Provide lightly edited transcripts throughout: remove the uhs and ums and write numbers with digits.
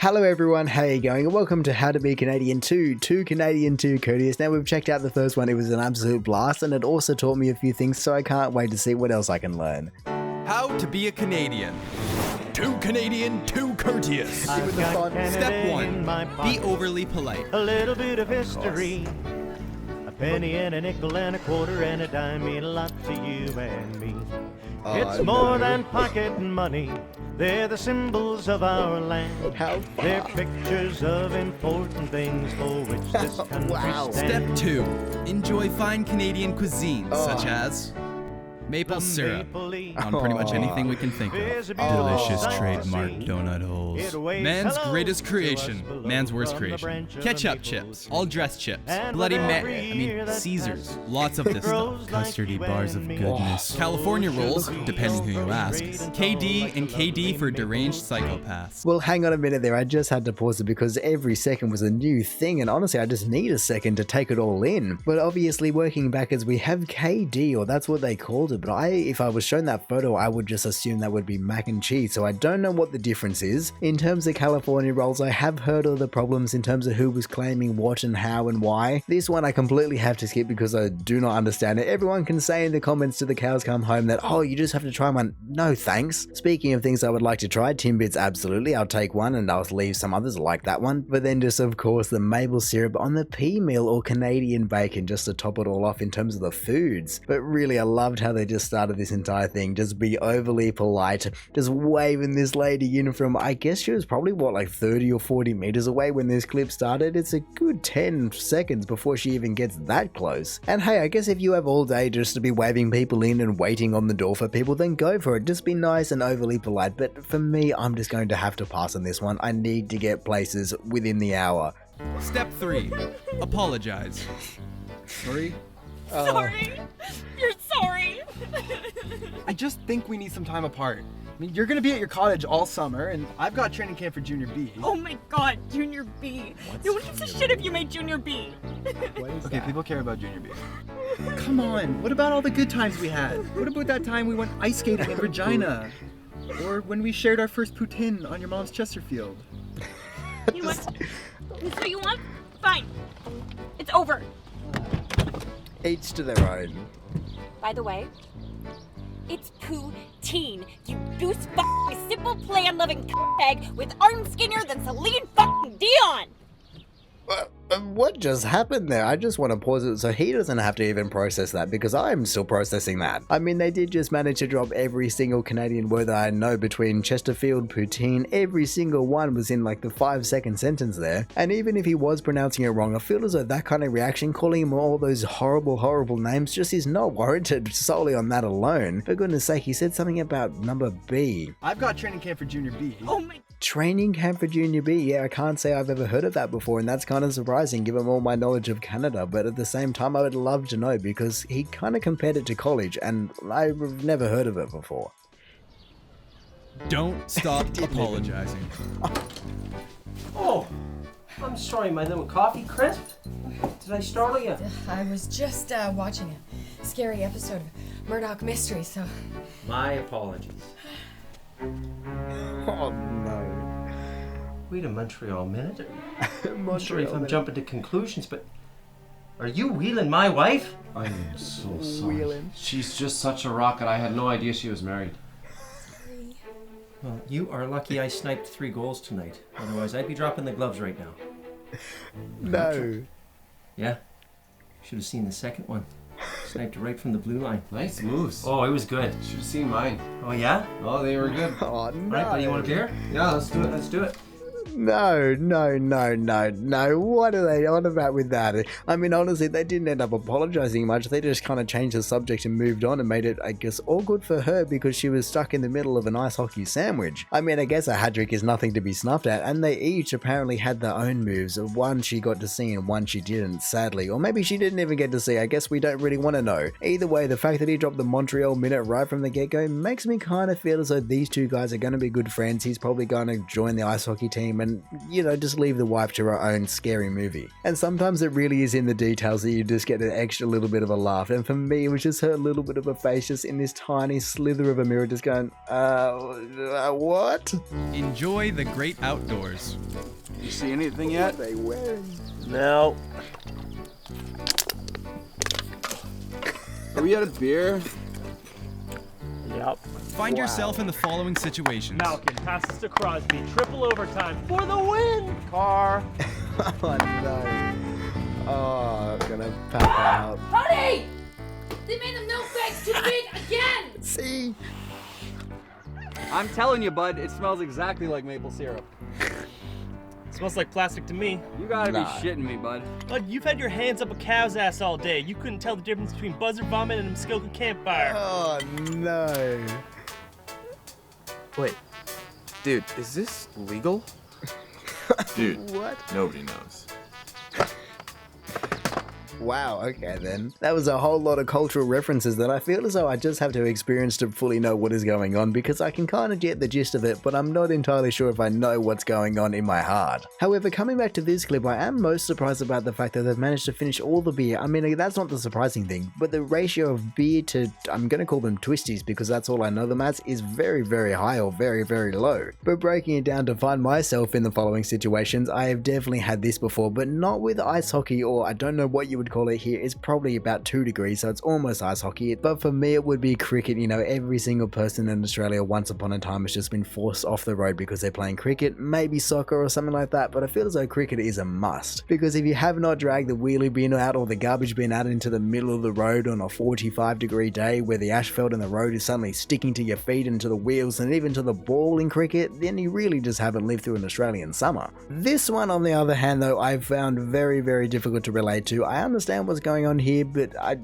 Hello everyone, how you going? And welcome to How to Be Canadian 2, Canadian 2 Courteous. Now we've checked out the first one, it was an absolute blast and it also taught me a few things, so I can't wait to see what else I can learn. How to be a Canadian. 2 Canadian, 2 Courteous. Step 1, be overly polite. A little bit of history. A penny and a nickel and a quarter and a dime mean a lot to you and me. It's more than pocket money. They're the symbols of our land. They're pictures of important things for which this country stands. Step 2, enjoy fine Canadian cuisine, such as maple syrup on pretty much anything we can think of. Delicious trademark donut holes. Man's greatest creation, man's worst creation. Ketchup chips, all dressed chips, Bloody Mary, Caesars, lots of this stuff. Custardy bars of goodness. California rolls, depending who you ask. KD and KD for deranged psychopaths. Well, hang on a minute there, I just had to pause it because every second was a new thing and honestly I just need a second to take it all in. But obviously working backwards we have KD, or that's what they called it. But if I was shown that photo, I would just assume that would be mac and cheese, so I don't know what the difference is. In terms of California rolls, I have heard of the problems in terms of who was claiming what and how and why. This one I completely have to skip because I do not understand it. Everyone can say in the comments to the cows come home that, oh, you just have to try one. No thanks. Speaking of things I would like to try, Timbits, absolutely, I'll take one and I'll leave some others like that one. But then just of course the maple syrup on the pea meal or Canadian bacon just to top it all off in terms of the foods. But really I loved how they just started this entire thing, just be overly polite, just waving this lady in from, I guess she was probably what, like 30 or 40 meters away when this clip started. It's a good 10 seconds before she even gets that close. And hey, I guess if you have all day just to be waving people in and waiting on the door for people, then go for it. Just be nice and overly polite. But for me, I'm just going to have to pass on this one. I need to get places within the hour. Step 3, apologize. Sorry? Sorry? You're sorry? I just think we need some time apart. I mean, you're gonna be at your cottage all summer, and I've got training camp for Junior B. Oh my god, Junior B. No one gives a shit if you made Junior B. Okay, people care about Junior B. Come on, what about all the good times we had? What about that time we went ice skating in Regina? Or when we shared our first poutine on your mom's Chesterfield? You know what? That's what you want? Fine. It's over. Each to their own. By the way, it's poutine, you goose f***ing simple plan-loving c***bag with arms skinnier than Celine f***ing Dion! What just happened there? I just want to pause it so he doesn't have to even process that because I'm still processing that. I mean, they did just manage to drop every single Canadian word that I know between Chesterfield, poutine, every single one was in like the 5-second sentence there. And even if he was pronouncing it wrong, I feel as though that kind of reaction, calling him all those horrible names, just is not warranted solely on that alone. For goodness sake, he said something about number B. I've got training camp for Junior B. Oh my... Training camp for Junior B? Yeah, I can't say I've ever heard of that before, and that's kind of surprising given all my knowledge of Canada, but at the same time I would love to know because he kind of compared it to college and I've never heard of it before. Don't stop apologizing. Oh, I'm sorry, my little coffee crisp. Did I startle you? I was just watching a scary episode of Murdoch Mystery, so... My apologies. Oh no. Wait a Montreal minute. I'm sorry if I'm jumping to conclusions, but are you wheeling my wife? I am so sorry. She's just such a rocket. I had no idea she was married. Sorry. Well, you are lucky I sniped 3 goals tonight. Otherwise, I'd be dropping the gloves right now. No. Yeah? Should have seen the second one. Sniped it right from the blue line. Nice moves. Oh, it was good. Should have seen mine. Oh, yeah? Oh, they were good. Oh no. All right, buddy, you want a beer? Yeah, let's do it. Let's do it. No. What are they on about with that? I mean, honestly, they didn't end up apologizing much. They just kind of changed the subject and moved on and made it, I guess, all good for her because she was stuck in the middle of an ice hockey sandwich. I mean, I guess a hat-trick is nothing to be snuffed at, and they each apparently had their own moves. One she got to see and one she didn't, sadly. Or maybe she didn't even get to see. I guess we don't really want to know. Either way, the fact that he dropped the Montreal minute right from the get-go makes me kind of feel as though these two guys are going to be good friends. He's probably going to join the ice hockey team, and, you know, just leave the wife to her own scary movie. And sometimes it really is in the details that you just get an extra little bit of a laugh. And for me, it was just her little bit of a face just in this tiny slither of a mirror just going, what? Enjoy the great outdoors. You see anything yet? What are they wearing? No. Are we out of beer? Yep. Find yourself in the following situations. Malkin passes to Crosby. Triple overtime for the win. Carr. Oh no. Oh, I'm gonna pop out. Honey! They made the milk bags too big again! See? I'm telling you, bud, it smells exactly like maple syrup. Smells like plastic to me. You gotta Nah. be shitting me, bud. Bud, you've had your hands up a cow's ass all day. You couldn't tell the difference between buzzard vomit and a Muskoka campfire. Oh no. Wait, dude, is this legal? Dude, What? nobody knows. Wow, okay then. That was a whole lot of cultural references that I feel as though I just have to experience to fully know what is going on, because I can kind of get the gist of it, but I'm not entirely sure if I know what's going on in my heart. However, coming back to this clip, I am most surprised about the fact that they've managed to finish all the beer. I mean, that's not the surprising thing, but the ratio of beer to, I'm gonna call them twisties because that's all I know them as, is very, very high or very, very low. But breaking it down to find myself in the following situations, I have definitely had this before, but not with ice hockey, or I don't know what you would call it here. It's probably about 2 degrees, so it's almost ice hockey. But for me, it would be cricket. You know, every single person in Australia once upon a time has just been forced off the road because they're playing cricket, maybe soccer or something like that. But I feel as though cricket is a must, because if you have not dragged the wheelie bin out or the garbage bin out into the middle of the road on a 45-degree day where the asphalt in the road is suddenly sticking to your feet and to the wheels and even to the ball in cricket, then you really just haven't lived through an Australian summer. This one, on the other hand, though, I've found very, very difficult to relate to. I understand what's going on here, but I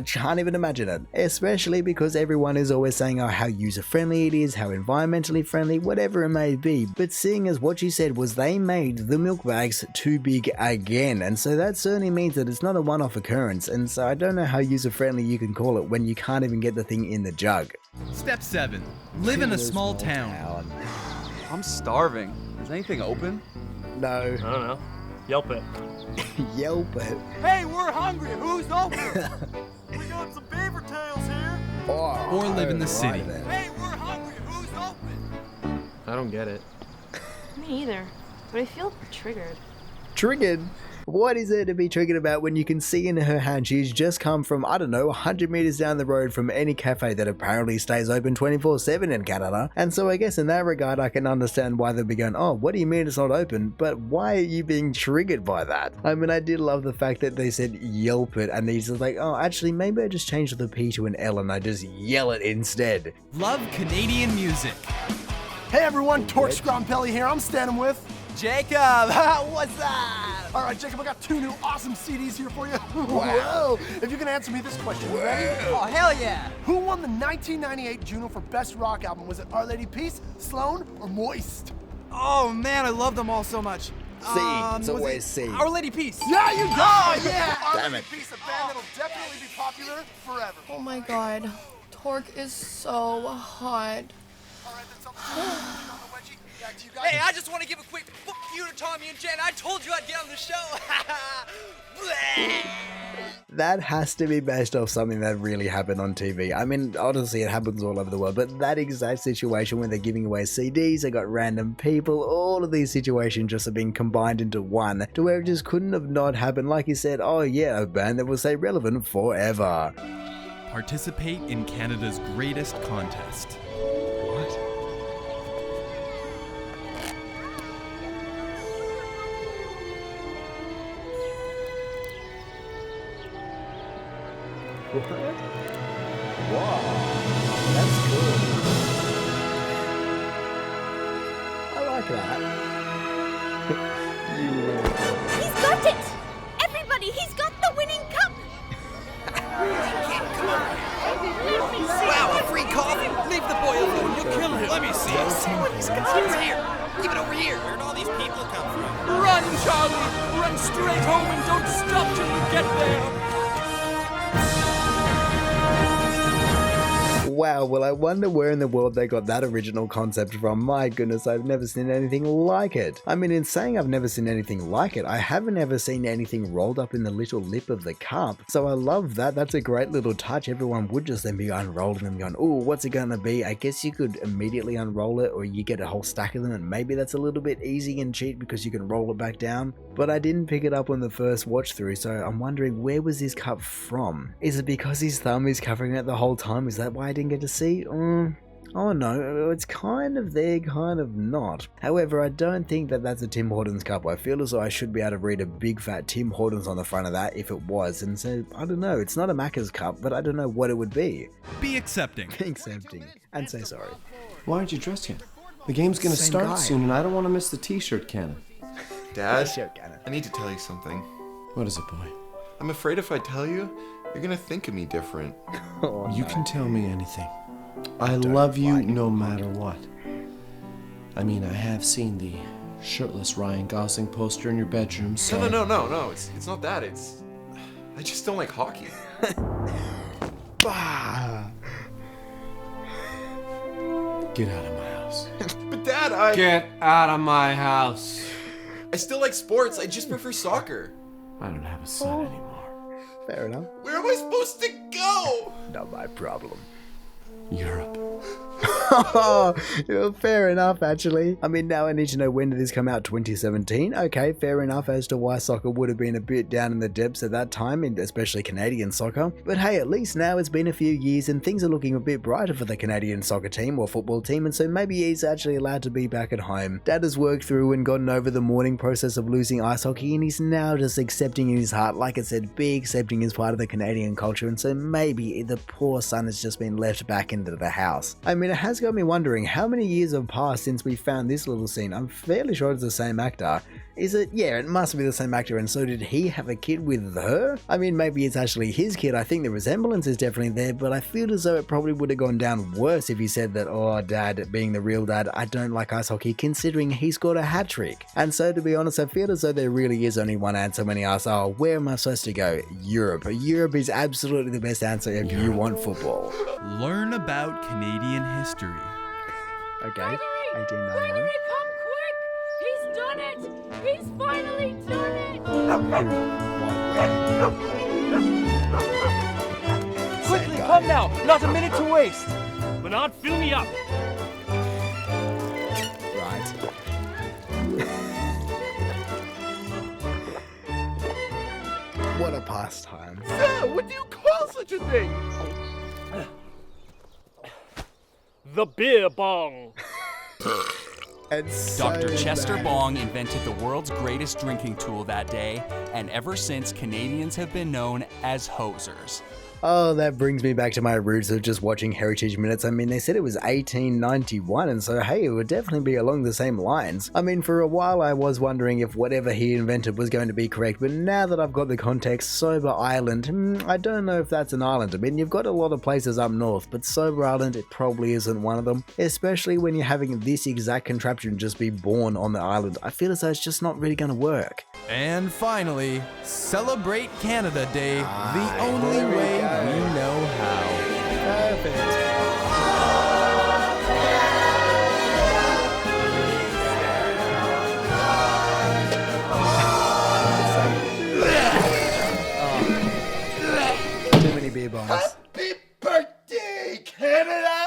can't even imagine it, especially because everyone is always saying how user-friendly it is, how environmentally friendly, whatever it may be. But seeing as what you said was they made the milk bags too big again, and so that certainly means that it's not a one-off occurrence, and so I don't know how user-friendly you can call it when you can't even get the thing in the jug. Step 7. Live in a small town. I'm starving. Is anything open? No. I don't know. Yelp it. Yelp it. Hey, we're hungry. Who's open? We got some beaver tails here. Or live in the city. Then. Hey, we're hungry. Who's open? I don't get it. Me either, but I feel triggered. Triggered? What is there to be triggered about when you can see in her hand she's just come from, I don't know, 100 meters down the road from any cafe that apparently stays open 24/7 in Canada? And so I guess in that regard I can understand why they'd be going, oh, what do you mean it's not open? But why are you being triggered by that? I mean, I did love the fact that they said Yelp it, and he's just like, oh, actually maybe I just changed the P to an L and I just yell it instead. Love Canadian music. Hey, everyone. Torch Scrompelli here. I'm standing with Jacob, what's up? All right, Jacob, I got 2 new awesome CDs here for you. Whoa. If you can answer me this question, you ready? Oh, hell yeah. Who won the 1998 Juno for Best Rock Album? Was it Our Lady Peace, Sloan, or Moist? Oh, man, I love them all so much. C. It's was always it C. Our Lady Peace. Yeah, you got it. yeah. Our Damn Lady it. Peace, a band that'll definitely be popular forever. Oh my god. Torque is so hot. All right, then something on the wedgie. Back to you guys. Hey, I just want to give a quick fuck you to Tommy and Jen. I told you I'd get on the show. That has to be based off something that really happened on TV. I mean, honestly, it happens all over the world, but that exact situation where they're giving away CDs, they got random people, all of these situations just have been combined into one, to where it just couldn't have not happened. Like you said, oh yeah, a band that will stay relevant forever. Participate in Canada's greatest contest. What? What? Wow, that's cool. I like that. You will. He's got it! Everybody, he's got the winning cup! Wow, a free coffee? Leave the boy alone. You'll kill him. Let me see. See what he's got. Over here. Even over here. Where'd all these people come from? Run, Charlie! Run straight home and don't stop till you get there! Wow, well I wonder where in the world they got that original concept from. My goodness, I've never seen anything like it. I mean, in saying I've never seen anything like it, I haven't ever seen anything rolled up in the little lip of the cup. So I love that. That's a great little touch. Everyone would just then be unrolling them going, oh, what's it gonna be? I guess you could immediately unroll it, or you get a whole stack of them, and maybe that's a little bit easy and cheap because you can roll it back down. But I didn't pick it up on the first watch through, so I'm wondering, where was this cup from? Is it because his thumb is covering it the whole time? Is that why I didn't get to see? Oh no, it's kind of there, kind of not. However, I don't think that that's a Tim Hortons cup. I feel as though I should be able to read a big fat Tim Hortons on the front of that if it was, and so, I don't know, it's not a Macca's cup, but I don't know what it would be. Be accepting. Accepting. And say sorry. Why aren't you dressed yet? The game's gonna start soon, and I don't want to miss the t-shirt cannon. Dad, I need to tell you something. What is it, boy? I'm afraid if I tell you, you're gonna think of me different. You can tell me anything. I love you no matter what. I mean, I have seen the shirtless Ryan Gosling poster in your bedroom, so... No, it's not that, it's... I just don't like hockey. Get out of my house. But Dad, Get out of my house. I still like sports, I just prefer soccer. I don't have a son anymore. Fair enough. Where am I supposed to go? Not my problem. Europe. Fair enough, actually. I mean, now I need to know, when did this come out? 2017? Okay, fair enough as to why soccer would have been a bit down in the depths at that time, especially Canadian soccer. But hey, at least now it's been a few years and things are looking a bit brighter for the Canadian soccer team or football team, and so maybe he's actually allowed to be back at home. Dad has worked through and gotten over the mourning process of losing ice hockey, and he's now just accepting in his heart, like I said, be accepting as part of the Canadian culture, and so maybe the poor son has just been left back into the house. I mean, it has got me wondering how many years have passed since we found this little scene. I'm fairly sure it's the same actor. Is it? Yeah, it must be the same actor, and so did he have a kid with her? I mean, maybe it's actually his kid. I think the resemblance is definitely there, but I feel as though it probably would have gone down worse if he said that, oh, Dad, being the real dad, I don't like ice hockey, considering he scored a hat trick. And so, to be honest, I feel as though there really is only one answer when he asks, oh, where am I supposed to go? Europe. Europe is absolutely the best answer if you want football. Learn about Canadian history. Okay, 1891. Gregory, come quick! He's done it! He's finally done it! Quickly, come now! Not a minute to waste! Bernard, fill me up! Right. What a pastime. Sir, what do you call such a thing? The beer bong! Dr. Chester Bong invented the world's greatest drinking tool that day, and ever since, Canadians have been known as hosers. Oh, that brings me back to my roots of just watching Heritage Minutes. I mean, they said it was 1891, and so hey, it would definitely be along the same lines. I mean, for a while I was wondering if whatever he invented was going to be correct, but now that I've got the context, Sober Island, I don't know if that's an island. I mean, you've got a lot of places up north, but Sober Island, it probably isn't one of them, especially when you're having this exact contraption just be born on the island. I feel as though it's just not really going to work. And finally, celebrate Canada Day the only way we know how. Perfect. Too many beer bombs. Happy birthday, Canada!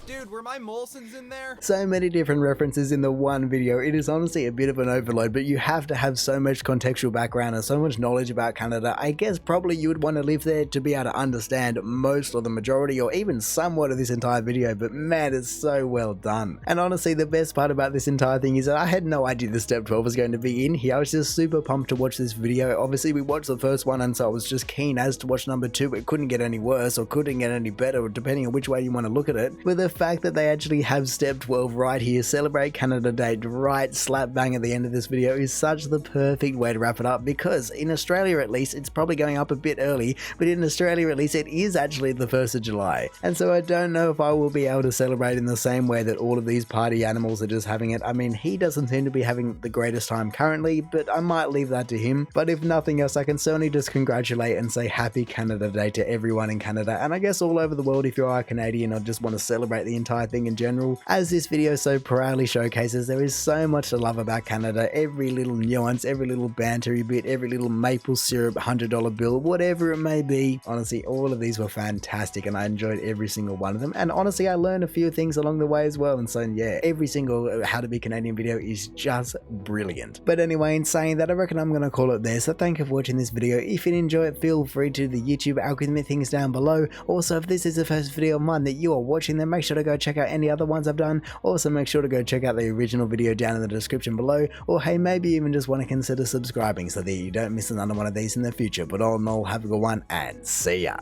Dude, were my Molsons in there? So many different references in the one video. It is honestly a bit of an overload, but you have to have so much contextual background and so much knowledge about Canada. I guess probably you would want to live there to be able to understand most or the majority or even somewhat of this entire video, but man, it's so well done. And honestly, the best part about this entire thing is that I had no idea the Step 12 was going to be in here. I was just super pumped to watch this video. Obviously, we watched the first one, and so I was just keen as to watch number 2. It couldn't get any worse or couldn't get any better, depending on which way you want to look at it. But the fact that they actually have step 12 right here. Celebrate Canada Day right slap bang at the end of this video is such the perfect way to wrap it up, because in Australia at least, it's probably going up a bit early, but in Australia at least it is actually the 1st of July. And so I don't know if I will be able to celebrate in the same way that all of these party animals are just having it. I mean, he doesn't seem to be having the greatest time currently, but I might leave that to him. But if nothing else, I can certainly just congratulate and say happy Canada Day to everyone in Canada, and I guess all over the world if you are Canadian or just want to celebrate the entire thing in general. As this video so proudly showcases, there is so much to love about Canada. Every little nuance, every little bantery bit, every little maple syrup $100 bill, whatever it may be. Honestly, all of these were fantastic and I enjoyed every single one of them, and honestly I learned a few things along the way as well, and so yeah, every single How to Be Canadian video is just brilliant. But anyway, in saying that, I reckon I'm gonna call it there, so thank you for watching this video. If you enjoy it, feel free to the YouTube algorithmic things down below. Also, if this is the first video of mine that you are watching, then make sure to go check out any other ones I've done. Also, make sure to go check out the original video down in the description below, or hey, maybe even just want to consider subscribing so that you don't miss another one of these in the future. But all in all, have a good one and see ya.